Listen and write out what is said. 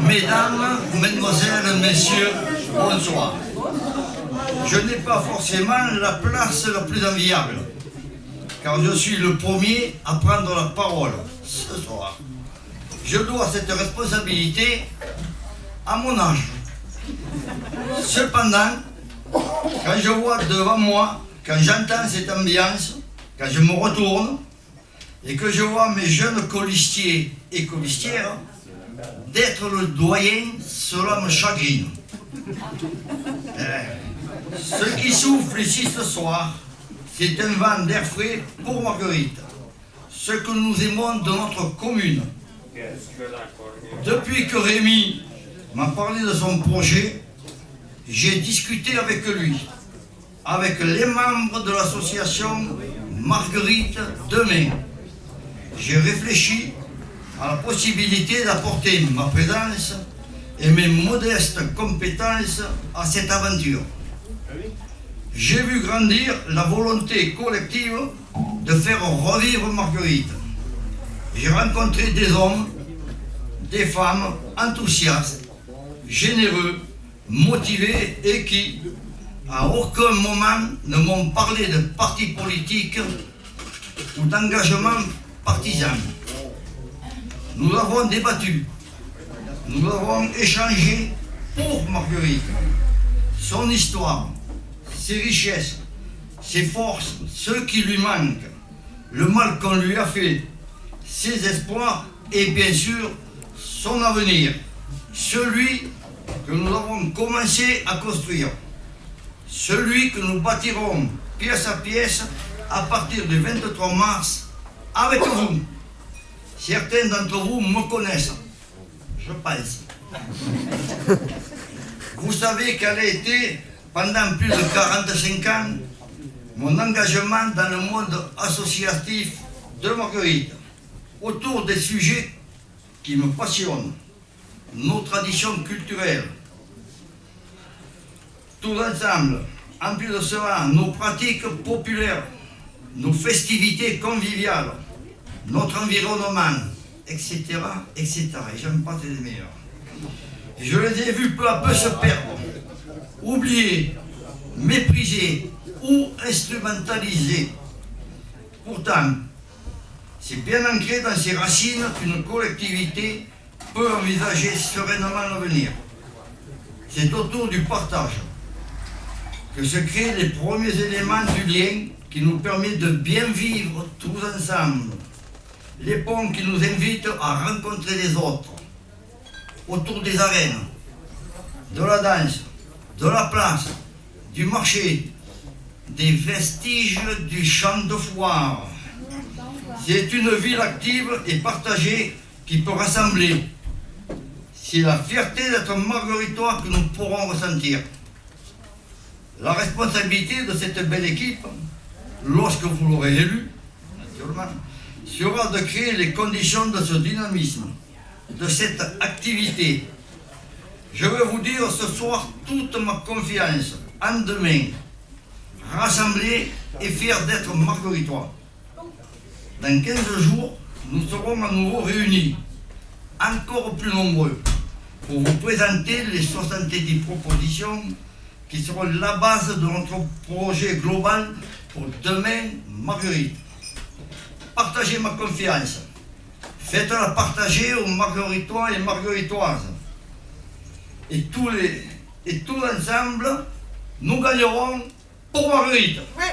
Mesdames, mesdemoiselles, messieurs, bonsoir. Je n'ai pas forcément la place la plus enviable, car je suis le premier à prendre la parole ce soir. Je dois cette responsabilité à mon âge. Cependant, quand je vois devant moi, quand j'entends cette ambiance, quand je me retourne et que je vois mes jeunes colistiers et colistières, d'être le doyen, cela me chagrine. Ce qui souffle ici ce soir, c'est un vent d'air frais pour Marguerite, ce que nous aimons de notre commune. Depuis que Rémi m'a parlé de son projet, j'ai discuté avec lui, avec les membres de l'association Marguerite Demain. J'ai réfléchi à la possibilité d'apporter ma présence et mes modestes compétences à cette aventure. J'ai vu grandir la volonté collective de faire revivre Marguerite. J'ai rencontré des hommes, des femmes enthousiastes, généreux, motivés et qui, à aucun moment, ne m'ont parlé de parti politique ou d'engagement partisan. Nous avons débattu, nous avons échangé pour Marguerite, son histoire, ses richesses, ses forces, ce qui lui manque, le mal qu'on lui a fait, ses espoirs et bien sûr son avenir, celui que nous avons commencé à construire, celui que nous bâtirons pièce à pièce à partir du 23 mars avec vous. Certains d'entre vous me connaissent, je pense. Vous savez quel a été, pendant plus de 45 ans, mon engagement dans le monde associatif de Marguerite, autour des sujets qui me passionnent, nos traditions culturelles. Tous ensemble, en plus de cela, nos pratiques populaires, nos festivités conviviales, notre environnement, etc., etc. Et j'aime pas les meilleurs. Et je les ai vus peu à peu se perdre, oubliés, méprisés ou instrumentalisés. Pourtant, c'est bien ancré dans ses racines qu'une collectivité peut envisager sereinement l'avenir. C'est autour du partage que se créent les premiers éléments du lien qui nous permet de bien vivre tous ensemble. Les ponts qui nous invitent à rencontrer les autres, autour des arènes, de la danse, de la place, du marché, des vestiges du champ de foire. C'est une ville active et partagée qui peut rassembler. C'est la fierté d'être margueritois que nous pourrons ressentir. La responsabilité de cette belle équipe, lorsque vous l'aurez élue, naturellement, sera de créer les conditions de ce dynamisme, de cette activité. Je veux vous dire ce soir toute ma confiance en demain, rassemblés et fiers d'être margueritois. Dans 15 jours, nous serons à nouveau réunis, encore plus nombreux, pour vous présenter les 70 propositions qui seront la base de notre projet global pour demain Marguerite. Partagez ma confiance. Faites-la partager aux margueritois et margueritoises. Et tous ensemble, nous gagnerons pour Marguerite. Oui.